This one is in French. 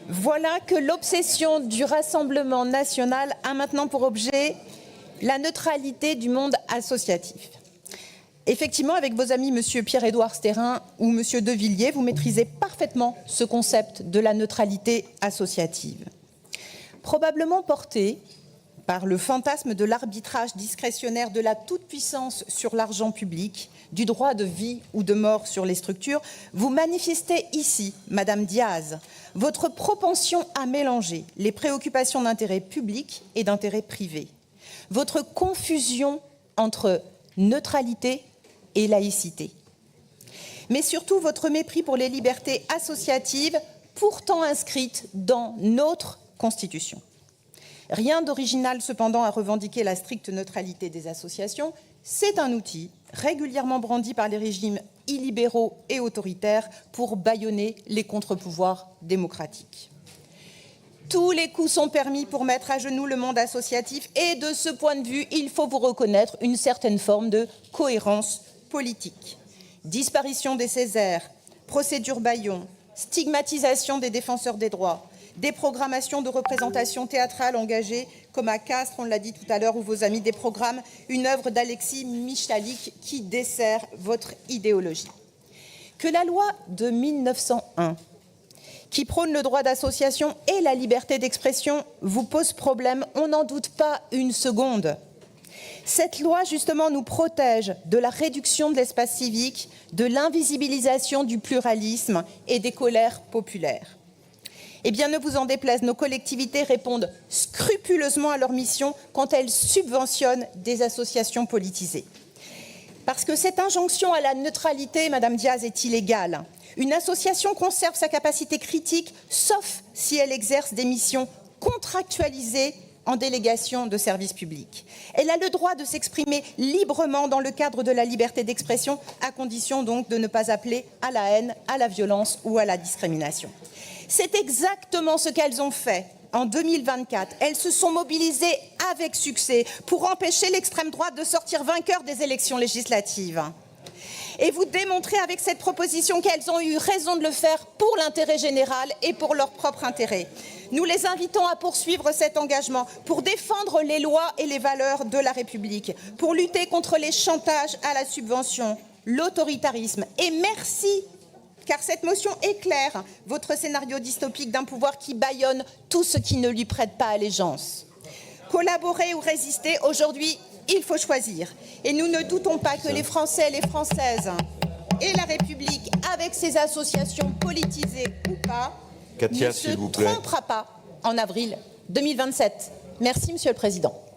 Voilà que l'obsession du Rassemblement national a maintenant pour objet la neutralité du monde associatif. Effectivement, avec vos amis M. Pierre-Édouard Stérin ou M. De Villiers, vous maîtrisez parfaitement ce concept de la neutralité associative. Probablement porté par le fantasme de l'arbitrage discrétionnaire de la toute-puissance sur l'argent public, du droit de vie ou de mort sur les structures, vous manifestez ici, Madame Diaz, votre propension à mélanger les préoccupations d'intérêt public et d'intérêt privé, votre confusion entre neutralité et laïcité, mais surtout votre mépris pour les libertés associatives pourtant inscrites dans notre Constitution. Rien d'original cependant à revendiquer la stricte neutralité des associations, c'est un outil régulièrement brandi par les régimes illibéraux et autoritaires pour bâillonner les contre-pouvoirs démocratiques. Tous les coups sont permis pour mettre à genoux le monde associatif et de ce point de vue, il faut vous reconnaître une certaine forme de cohérence politique. Disparition des Césaires, procédure Bayon, stigmatisation des défenseurs des droits, déprogrammation de représentations théâtrales engagées, comme à Castres, on l'a dit tout à l'heure, où vos amis déprogramment une œuvre d'Alexis Michalik qui dessert votre idéologie. Que la loi de 1901, qui prône le droit d'association et la liberté d'expression, vous pose problème, on n'en doute pas une seconde. Cette loi, justement, nous protège de la réduction de l'espace civique, de l'invisibilisation du pluralisme et des colères populaires. Eh bien, ne vous en déplaise, nos collectivités répondent scrupuleusement à leur mission quand elles subventionnent des associations politisées. Parce que cette injonction à la neutralité, Madame Diaz, est illégale. Une association conserve sa capacité critique, sauf si elle exerce des missions contractualisées en délégation de service public. Elle a le droit de s'exprimer librement dans le cadre de la liberté d'expression, à condition donc de ne pas appeler à la haine, à la violence ou à la discrimination. C'est exactement ce qu'elles ont fait en 2024. Elles se sont mobilisées avec succès pour empêcher l'extrême droite de sortir vainqueur des élections législatives. Et vous démontrez avec cette proposition qu'elles ont eu raison de le faire pour l'intérêt général et pour leur propre intérêt. Nous les invitons à poursuivre cet engagement pour défendre les lois et les valeurs de la République, pour lutter contre les chantages à la subvention, l'autoritarisme. Et merci, car cette motion éclaire votre scénario dystopique d'un pouvoir qui bâillonne tout ce qui ne lui prête pas allégeance. Collaborer ou résister, aujourd'hui, il faut choisir. Et nous ne doutons pas que les Français et les Françaises et la République, avec ses associations politisées ou pas, Katia, ne se trompera pas en avril 2027. Merci, Monsieur le Président.